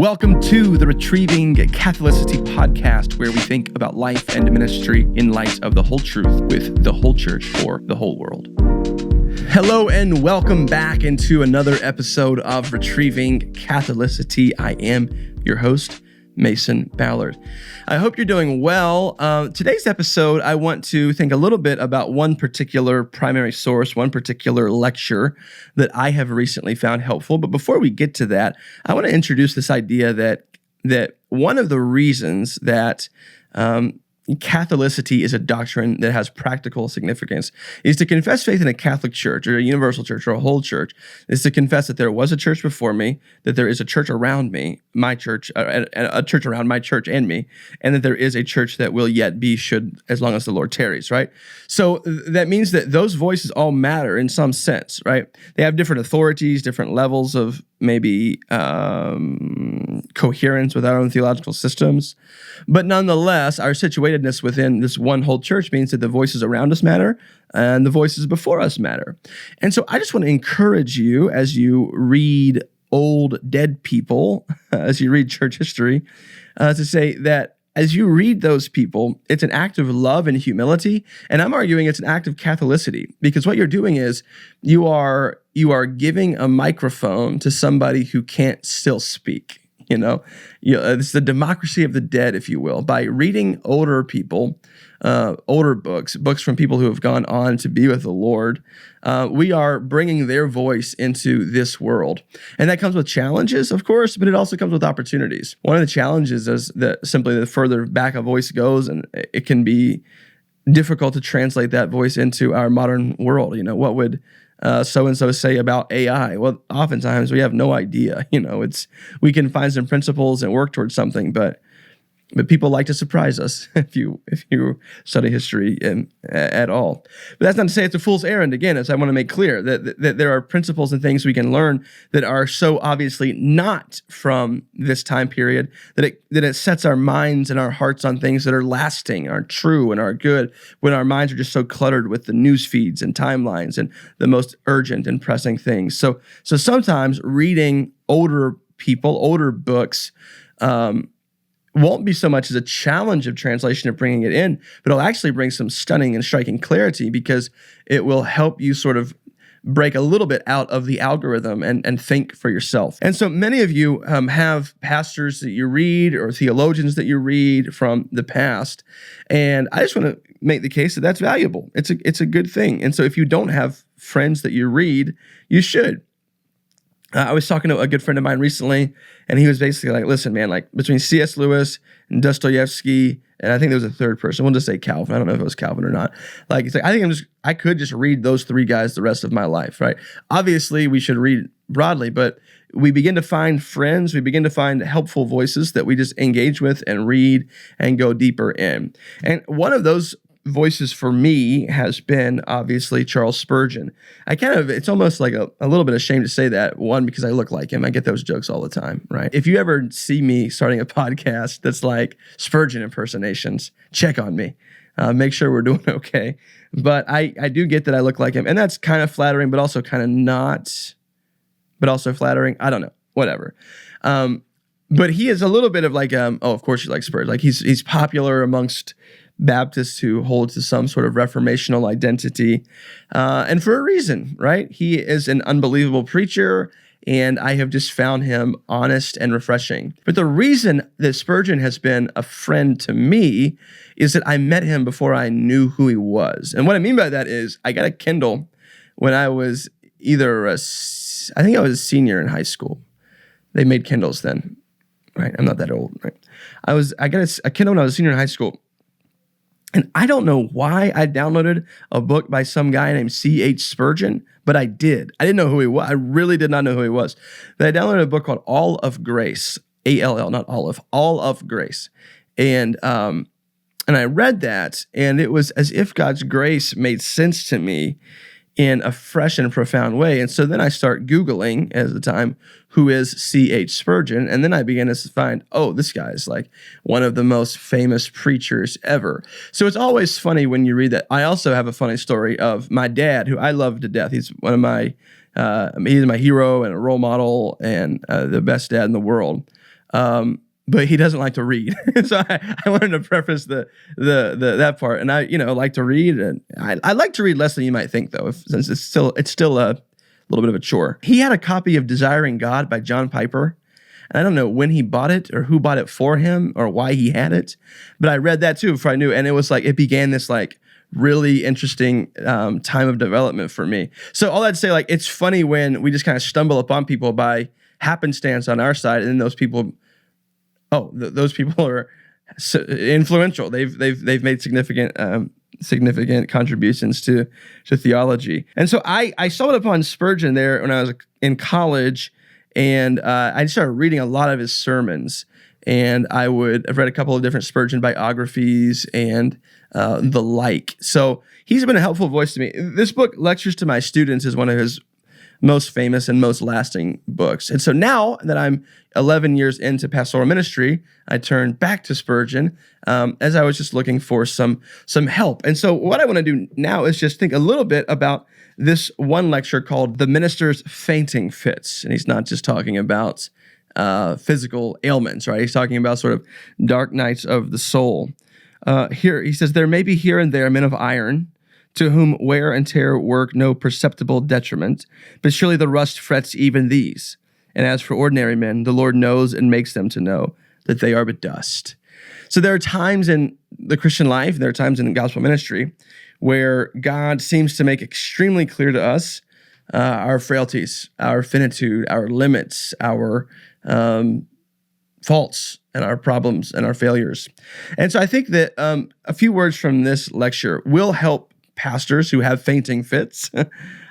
Welcome to the Retrieving Catholicity podcast, where we think about life and ministry in light of the whole truth with the whole church for the whole world. Hello and welcome back into another episode of Retrieving Catholicity. I am your host, Mason Ballard. I hope you're doing well. Today's episode, I want to think a little bit about one particular primary source, one particular lecture that I have recently found helpful. But before we get to that, I want to introduce this idea that one of the reasons that Catholicity is a doctrine that has practical significance is to confess faith in a Catholic church or a universal church or a whole church is to confess that there was a church before me, that there is a church around me, my church, a church around my church and me, and that there is a church that will yet be as long as the Lord tarries, right? So that means that those voices all matter in some sense, right? They have different authorities, different levels of maybe coherence with our own theological systems. But nonetheless, our situatedness within this one whole church means that the voices around us matter and the voices before us matter. And so I just want to encourage you as you read old dead people, as you read church history, to say that as you read those people, it's an act of love and humility, and I'm arguing it's an act of Catholicity, because what you're doing is you are giving a microphone to somebody who can't still speak. It's the democracy of the dead, if you will. By reading older people, older books from people who have gone on to be with the Lord, we are bringing their voice into this world. And that comes with challenges, of course, but it also comes with opportunities. One of the challenges is that simply the further back a voice goes, and it can be difficult to translate that voice into our modern world. What would so-and-so say about AI? Well, oftentimes we have no idea. We can find some principles and work towards something, but people like to surprise us if you study history at all. But that's not to say it's a fool's errand. Again, as I want to make clear that there are principles and things we can learn that are so obviously not from this time period that it sets our minds and our hearts on things that are lasting, are true, and are good, when our minds are just so cluttered with the news feeds and timelines and the most urgent and pressing things. So sometimes reading older people, older books, won't be so much as a challenge of translation of bringing it in, but it'll actually bring some stunning and striking clarity, because it will help you sort of break a little bit out of the algorithm and think for yourself. And so many of you have pastors that you read or theologians that you read from the past, and I just want to make the case that that's valuable. It's a good thing. And so if you don't have friends that you read, you should. I was talking to a good friend of mine recently, and he was basically like, listen, man, like between C.S. Lewis and Dostoevsky, and I think there was a third person, we'll just say Calvin. I don't know if it was Calvin or not. Like, it's like, I could just read those three guys the rest of my life, right? Obviously, we should read broadly, but we begin to find friends, we begin to find helpful voices that we just engage with and read and go deeper in. And one of those voices for me has been obviously Charles Spurgeon. It's almost like a little bit ashamed to say that, one, because I look like him. I get those jokes all the time, right? If you ever see me starting a podcast that's like Spurgeon impersonations, check on me. Make sure we're doing okay. But I do get that I look like him, and that's kind of flattering, but also kind of not, but also flattering. I don't know, whatever. But he is a little bit of like, of course you like Spurgeon. Like he's popular amongst Baptists who hold to some sort of reformational identity, and for a reason, right? He is an unbelievable preacher, and I have just found him honest and refreshing. But the reason that Spurgeon has been a friend to me is that I met him before I knew who he was. And what I mean by that is I got a Kindle when I was I think I was a senior in high school. They made Kindles then, right? I'm not that old, right? I got a Kindle when I was a senior in high school. And I don't know why I downloaded a book by some guy named C.H. Spurgeon, but I did. I didn't know who he was. I really did not know who he was. But I downloaded a book called All of Grace, A-L-L, not Olive, All of Grace. And I read that, and it was as if God's grace made sense to me in a fresh and profound way. And so then I start Googling at the time, who is C.H. Spurgeon? And then I began to find, this guy is like one of the most famous preachers ever. So it's always funny when you read that. I also have a funny story of my dad, who I love to death. He's one of my, he's my hero and a role model and the best dad in the world. but he doesn't like to read. So I wanted to preface the that part. And I, like to read, and I like to read less than you might think, though, since it's still a little bit of a chore. He had a copy of Desiring God by John Piper. And I don't know when he bought it or who bought it for him or why he had it, but I read that too before I knew. And it was like, it began this like really interesting time of development for me. So all that to say, like, it's funny when we just kind of stumble upon people by happenstance on our side, and then those people, those people are influential. They've made significant contributions to theology. And so I stumbled upon Spurgeon there when I was in college, and I started reading a lot of his sermons. And I've read a couple of different Spurgeon biographies and the like. So he's been a helpful voice to me. This book, Lectures to My Students, is one of his most famous and most lasting books. And so now that I'm 11 years into pastoral ministry, I turned back to Spurgeon as I was just looking for some help. And so what I want to do now is just think a little bit about this one lecture called The Minister's Fainting Fits. And he's not just talking about physical ailments, right? He's talking about sort of dark nights of the soul. Here he says, there may be here and there men of iron, to whom wear and tear work no perceptible detriment, but surely the rust frets even these. And as for ordinary men, the Lord knows and makes them to know that they are but dust. So there are times in the Christian life, there are times in gospel ministry, where God seems to make extremely clear to us our frailties, our finitude, our limits, our faults, and our problems and our failures. And so I think that a few words from this lecture will help pastors who have fainting fits,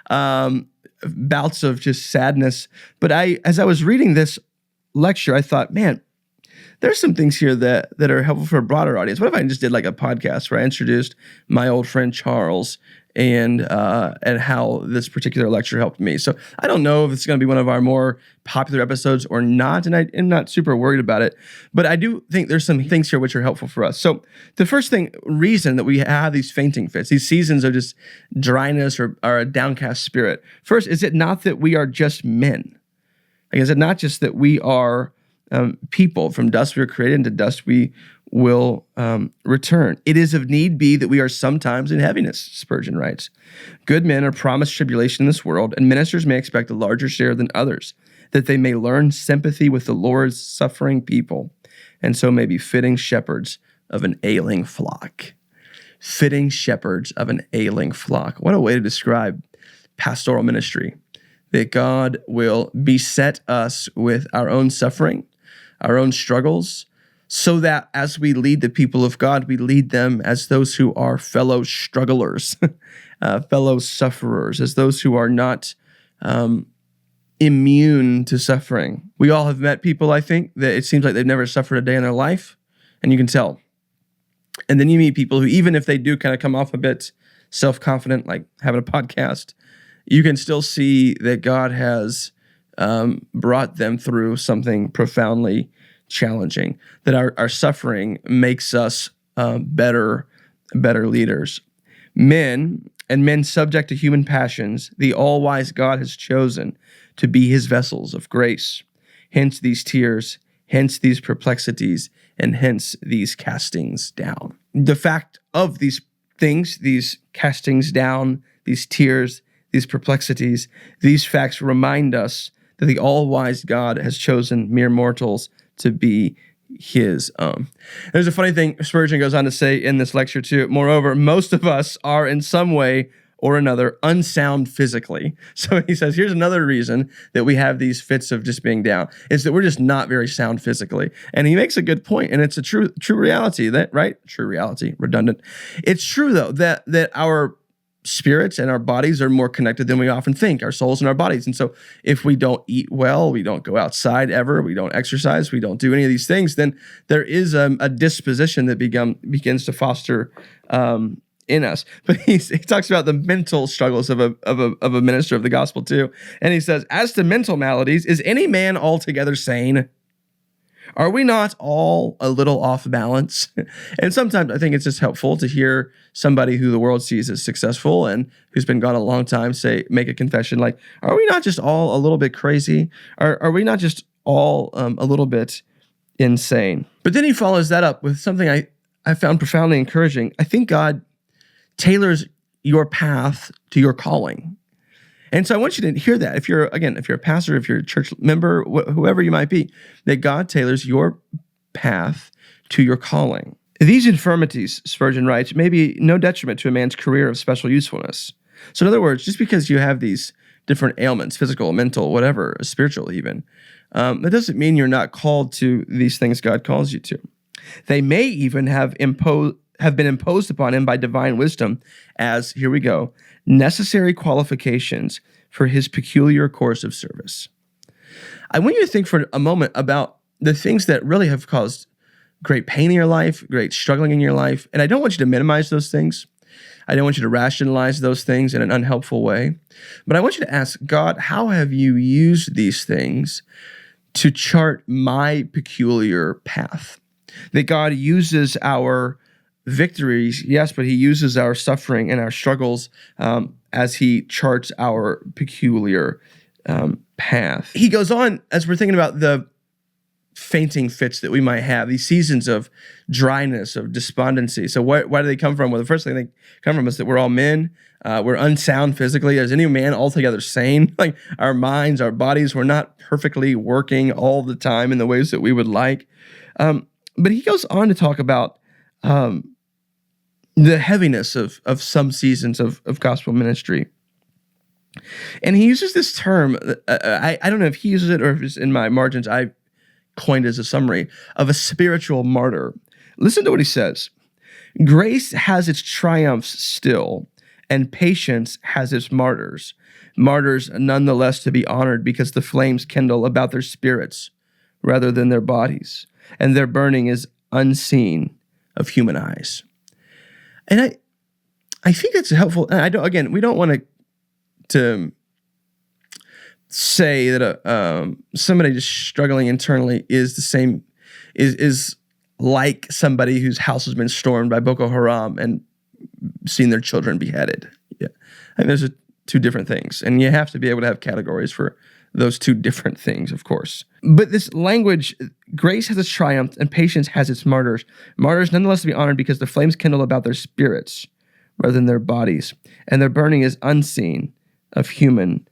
bouts of just sadness. But as I was reading this lecture, I thought, man, there's some things here that are helpful for a broader audience. What if I just did like a podcast where I introduced my old friend Charles and how this particular lecture helped me? So I don't know if it's going to be one of our more popular episodes or not, and I'm not super worried about it. But I do think there's some things here which are helpful for us. So the first reason that we have these fainting fits, these seasons of just dryness or a downcast spirit. First, is it not that we are just men? Like, is it not just that we are people? From dust we were created, and to dust we will return. It is of need be that we are sometimes in heaviness, Spurgeon writes. Good men are promised tribulation in this world, and ministers may expect a larger share than others, that they may learn sympathy with the Lord's suffering people, and so may be fitting shepherds of an ailing flock. Fitting shepherds of an ailing flock. What a way to describe pastoral ministry, that God will beset us with our own suffering, our own struggles, so that as we lead the people of God, we lead them as those who are fellow strugglers, fellow sufferers, as those who are not immune to suffering. We all have met people, I think, that it seems like they've never suffered a day in their life, and you can tell. And then you meet people who, even if they do kind of come off a bit self-confident, like having a podcast, you can still see that God has brought them through something profoundly challenging, that our suffering makes us better leaders. Men subject to human passions, the all-wise God has chosen to be his vessels of grace. Hence these tears, hence these perplexities, and hence these castings down. The fact of these things, these castings down, these tears, these perplexities, these facts remind us that the all-wise God has chosen mere mortals to be his own. There's a funny thing Spurgeon goes on to say in this lecture too. Moreover, most of us are in some way or another unsound physically. So he says, here's another reason that we have these fits of just being down, is that we're just not very sound physically. And he makes a good point, and it's a true reality, that, right? True reality, redundant. It's true though that our spirits and our bodies are more connected than we often think, our souls and our bodies. And so if we don't eat well, we don't go outside ever, we don't exercise, we don't do any of these things, then there is a disposition that begins to foster in us. But he talks about the mental struggles of a minister of the gospel too. And he says, as to mental maladies, is any man altogether sane? Are we not all a little off balance? And sometimes I think it's just helpful to hear somebody who the world sees as successful and who's been gone a long time make a confession like, are we not just all a little bit crazy? Are we not just all a little bit insane. But then he follows that up with something I found profoundly encouraging. I think God tailors your path to your calling. And so I want you to hear that. If you're a pastor, if you're a church member, whoever you might be, that God tailors your path to your calling. These infirmities, Spurgeon writes, may be no detriment to a man's career of special usefulness. So in other words, just because you have these different ailments, physical, mental, whatever, spiritual even, that doesn't mean you're not called to these things God calls you to. They may even have been imposed upon him by divine wisdom as, here we go, necessary qualifications for his peculiar course of service. I want you to think for a moment about the things that really have caused great pain in your life, great struggling in your life, and I don't want you to minimize those things. I don't want you to rationalize those things in an unhelpful way, but I want you to ask God, how have you used these things to chart my peculiar path? That God uses our victories, yes, but he uses our suffering and our struggles as he charts our peculiar path. He goes on, as we're thinking about the fainting fits that we might have, these seasons of dryness, of despondency. So why do they come from? Well, the first thing they come from is that we're all men. We're unsound physically. Is any man altogether sane? Like our minds, our bodies, we're not perfectly working all the time in the ways that we would like. But he goes on to talk about the heaviness of some seasons of gospel ministry. And he uses this term, I don't know if he uses it or if it's in my margins, I coined as a summary, of a spiritual martyr. Listen to what he says. Grace has its triumphs still, and patience has its martyrs. Martyrs nonetheless to be honored because the flames kindle about their spirits rather than their bodies, and their burning is unseen of human eyes. And I think that's helpful. And we don't want to say that somebody just struggling internally is the same, is like somebody whose house has been stormed by Boko Haram and seen their children beheaded. Yeah, I think those are two different things, and you have to be able to have categories for those two different things, of course. But this language, grace has its triumph and patience has its martyrs. Martyrs nonetheless to be honored because the flames kindle about their spirits rather than their bodies, and their burning is unseen of human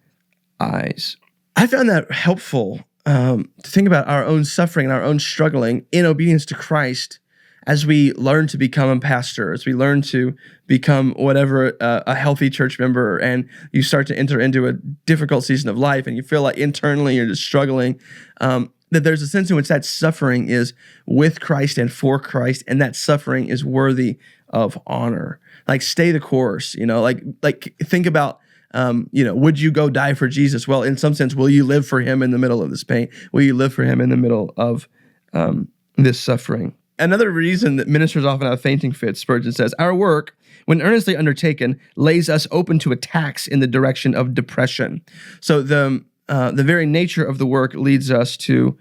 eyes. I found that helpful to think about our own suffering and our own struggling in obedience to Christ as we learn to become a pastor, as we learn to become whatever, a healthy church member, and you start to enter into a difficult season of life and you feel like internally you're just struggling, that there's a sense in which that suffering is with Christ and for Christ, and that suffering is worthy of honor. Like stay the course, like think about, would you go die for Jesus? Well, in some sense, will you live for him in the middle of this pain? Will you live for him in the middle of this suffering? Another reason that ministers often have fainting fits, Spurgeon says, our work, when earnestly undertaken, lays us open to attacks in the direction of depression. So the very nature of the work leads us to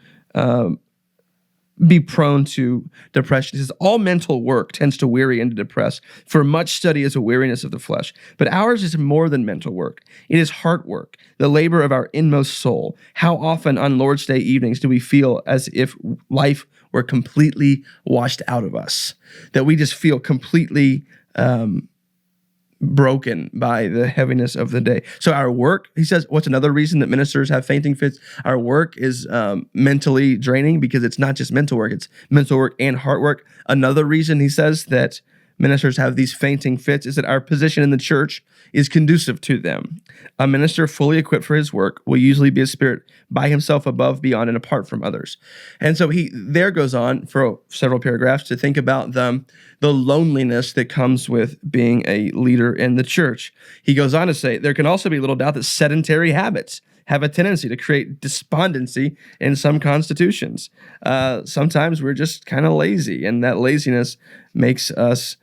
be prone to depression. He says, all mental work tends to weary and to depress, for much study is a weariness of the flesh. But ours is more than mental work. It is heart work, the labor of our inmost soul. How often on Lord's Day evenings do we feel as if life were completely washed out of us, that we just feel completely broken by the heaviness of the day. So our work, he says, what's another reason that ministers have fainting fits? Our work is mentally draining because it's not just mental work, it's mental work and heart work. Another reason he says that ministers have these fainting fits is that our position in the church is conducive to them. A minister fully equipped for his work will usually be a spirit by himself, above, beyond, and apart from others. And so he there goes on for several paragraphs to think about the loneliness that comes with being a leader in the church. He goes on to say, there can also be little doubt that sedentary habits have a tendency to create despondency in some constitutions. Sometimes we're just kind of lazy, and that laziness makes us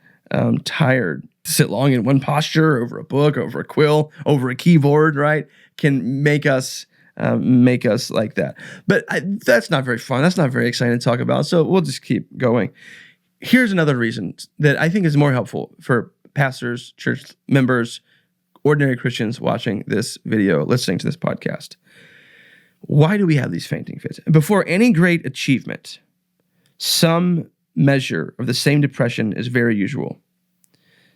tired. To sit long in one posture, over a book, over a quill, over a keyboard, right, can make us like that. But that's not very fun. That's not very exciting to talk about. So we'll just keep going. Here's another reason that I think is more helpful for pastors, church members, ordinary Christians watching this video, listening to this podcast. Why do we have these fainting fits? Before any great achievement, Some measure of the same depression is very usual.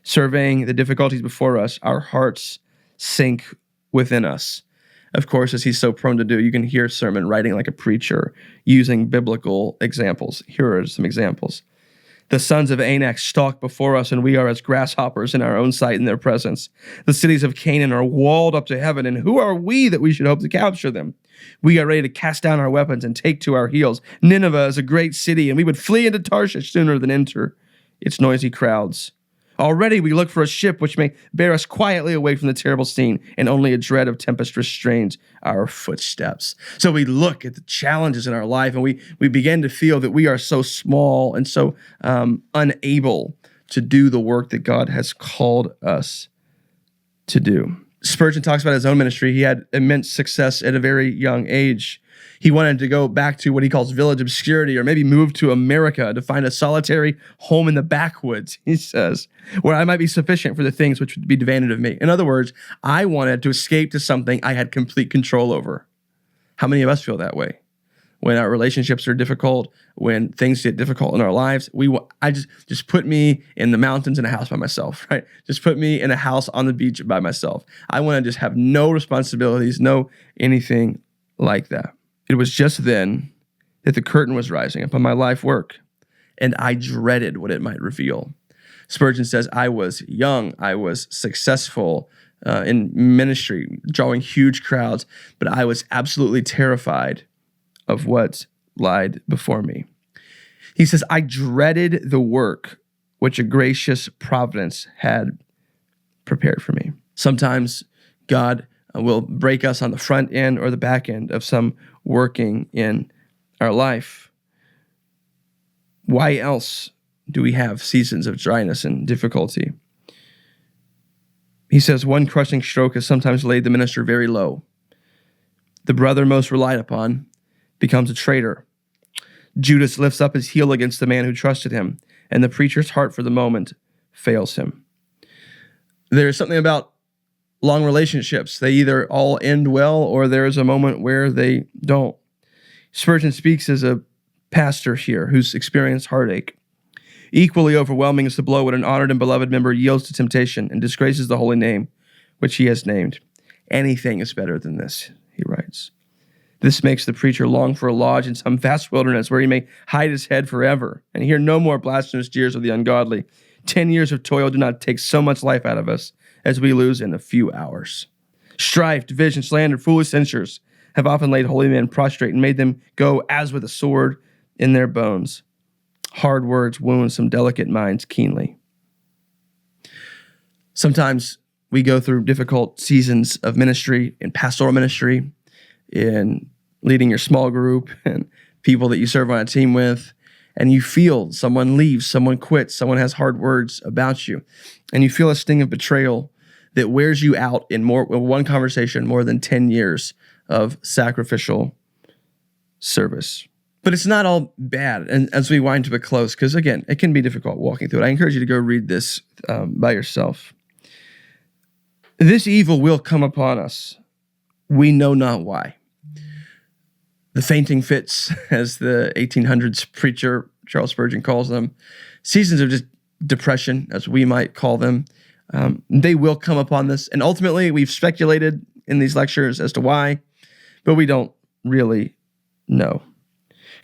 Surveying the difficulties before us, our hearts sink within us. Of course, as he's so prone to do, you can hear sermon writing like a preacher, using biblical examples. Here are some examples. The sons of Anak stalk before us, and we are as grasshoppers in our own sight in their presence. The cities of Canaan are walled up to heaven, and who are we that we should hope to capture them? We are ready to cast down our weapons and take to our heels. Nineveh is a great city, and we would flee into Tarshish sooner than enter its noisy crowds. Already we look for a ship which may bear us quietly away from the terrible scene, and only a dread of tempest restrains our footsteps. So we look at the challenges in our life, and we begin to feel that we are so small and so unable to do the work that God has called us to do. Spurgeon talks about his own ministry. He had immense success at a very young age. He wanted to go back to what he calls village obscurity, or maybe move to America to find a solitary home in the backwoods, he says, where I might be sufficient for the things which would be demanded of me. In other words, I wanted to escape to something I had complete control over. How many of us feel that way? When our relationships are difficult, when things get difficult in our lives, I just put me in the mountains in a house by myself, right? Just put me in a house on the beach by myself. I want to just have no responsibilities, no anything like that. It was just then that the curtain was rising upon my life work, and I dreaded what it might reveal. Spurgeon says, I was young, I was successful in ministry, drawing huge crowds, but I was absolutely terrified of what lied before me. He says, I dreaded the work which a gracious providence had prepared for me. Sometimes God will break us on the front end or the back end of some working in our life. Why else do we have seasons of dryness and difficulty? He says, one crushing stroke has sometimes laid the minister very low. The brother most relied upon becomes a traitor. Judas lifts up his heel against the man who trusted him, and the preacher's heart for the moment fails him. There's something about long relationships. They either all end well, or there is a moment where they don't. Spurgeon speaks as a pastor here who's experienced heartache. Equally overwhelming is the blow when an honored and beloved member yields to temptation and disgraces the holy name which he has named. Anything is better than this, he writes. This makes the preacher long for a lodge in some vast wilderness where he may hide his head forever and hear no more blasphemous jeers of the ungodly. 10 years of toil do not take so much life out of us as we lose in a few hours. Strife, division, slander, foolish censures have often laid holy men prostrate and made them go as with a sword in their bones. Hard words wound some delicate minds keenly. Sometimes we go through difficult seasons of ministry, in pastoral ministry, in leading your small group and people that you serve on a team with, and you feel someone leaves, someone quits, someone has hard words about you, and you feel a sting of betrayal that wears you out in one conversation more than 10 years of sacrificial service. But it's not all bad. And as we wind to a close, because again, it can be difficult walking through it, I encourage you to go read this by yourself. This evil will come upon us. We know not why. The fainting fits, as the 1800s preacher Charles Spurgeon calls them, seasons of just depression, as we might call them, they will come upon this. And ultimately, we've speculated in these lectures as to why, but we don't really know.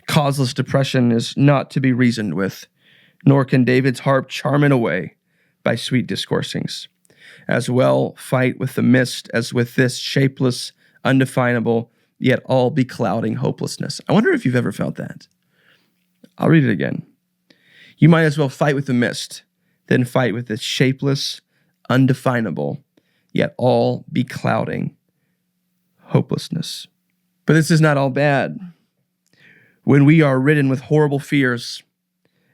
Causeless depression is not to be reasoned with, nor can David's harp charm it away by sweet discoursings. As well fight with the mist as with this shapeless, undefinable, yet all beclouding hopelessness. I wonder if you've ever felt that. I'll read it again. You might as well fight with the mist than fight with this shapeless, undefinable, yet all beclouding hopelessness. But this is not all bad. When we are ridden with horrible fears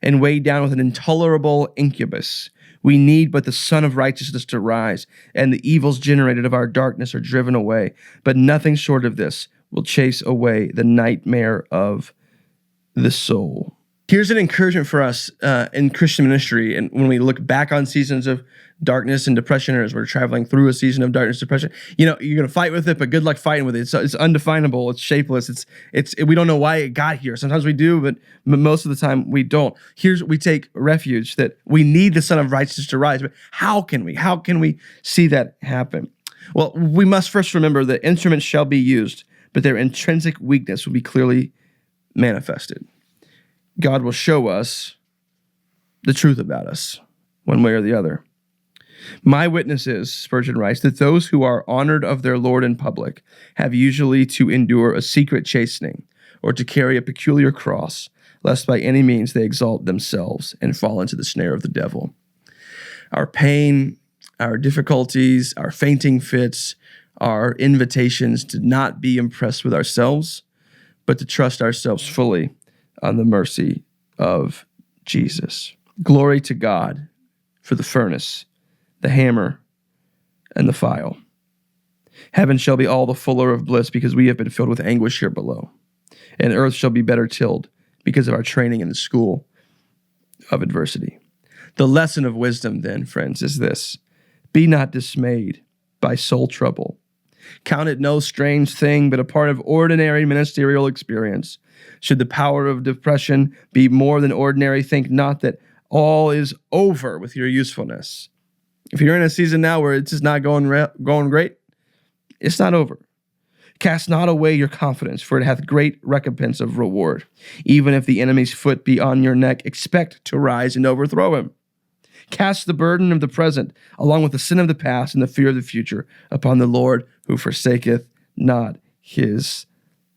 and weighed down with an intolerable incubus, we need but the sun of righteousness to rise, and the evils generated of our darkness are driven away. But nothing short of this will chase away the nightmare of the soul. Here's an encouragement for us in Christian ministry. And when we look back on seasons of darkness and depression, or as we're traveling through a season of darkness, depression, you're going to fight with it, but good luck fighting with it. It's undefinable. It's shapeless. We don't know why it got here. Sometimes we do, but most of the time we don't. We take refuge that we need the Son of Righteousness to rise. But how can we see that happen? Well, we must first remember that instruments shall be used, but their intrinsic weakness will be clearly manifested. God will show us the truth about us, one way or the other. My witness is, Spurgeon writes, that those who are honored of their Lord in public have usually to endure a secret chastening or to carry a peculiar cross, lest by any means they exalt themselves and fall into the snare of the devil. Our pain, our difficulties, our fainting fits, our invitations to not be impressed with ourselves, but to trust ourselves fully on the mercy of Jesus. Glory to God for the furnace, the hammer, and the file. Heaven shall be all the fuller of bliss because we have been filled with anguish here below. And earth shall be better tilled because of our training in the school of adversity. The lesson of wisdom then, friends, is this. Be not dismayed by soul trouble. Count it no strange thing, but a part of ordinary ministerial experience. Should the power of depression be more than ordinary, think not that all is over with your usefulness. If you're in a season now where it's just not going great, it's not over. Cast not away your confidence, for it hath great recompense of reward. Even if the enemy's foot be on your neck, expect to rise and overthrow him. Cast the burden of the present, along with the sin of the past and the fear of the future, upon the Lord who forsaketh not his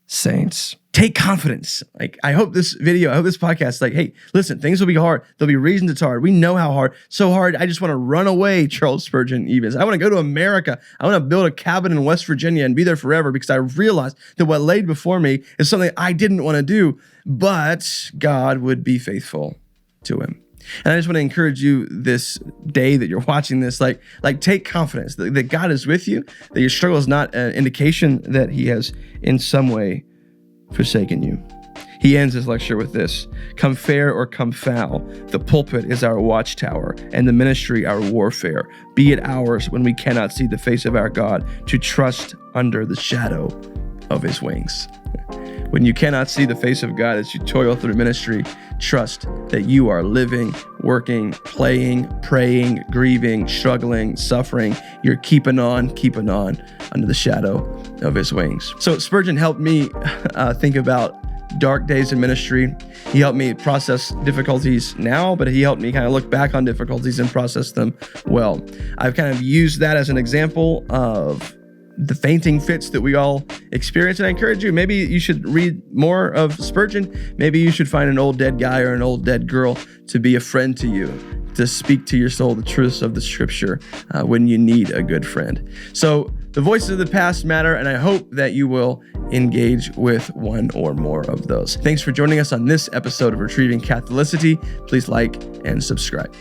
saints. Take confidence. I hope this podcast, hey, listen, things will be hard. There'll be reasons it's hard. We know how hard. So hard, I just want to run away, Charles Spurgeon even says. I want to go to America. I want to build a cabin in West Virginia and be there forever because I realized that what laid before me is something I didn't want to do, but God would be faithful to him. And I just want to encourage you this day that you're watching this, take confidence that God is with you, that your struggle is not an indication that he has in some way forsaken you. He ends his lecture with this: come fair or come foul, the pulpit is our watchtower and the ministry our warfare. Be it ours when we cannot see the face of our God to trust under the shadow of his wings. When you cannot see the face of God as you toil through ministry, trust that you are living, working, playing, praying, grieving, struggling, suffering. You're keeping on under the shadow of his wings. So Spurgeon helped me think about dark days in ministry. He helped me process difficulties now, but he helped me kind of look back on difficulties and process them well. I've kind of used that as an example of the fainting fits that we all experience. And I encourage you, maybe you should read more of Spurgeon. Maybe you should find an old dead guy or an old dead girl to be a friend to you, to speak to your soul the truths of the scripture when you need a good friend. So the voices of the past matter, and I hope that you will engage with one or more of those. Thanks for joining us on this episode of Retrieving Catholicity. Please like and subscribe.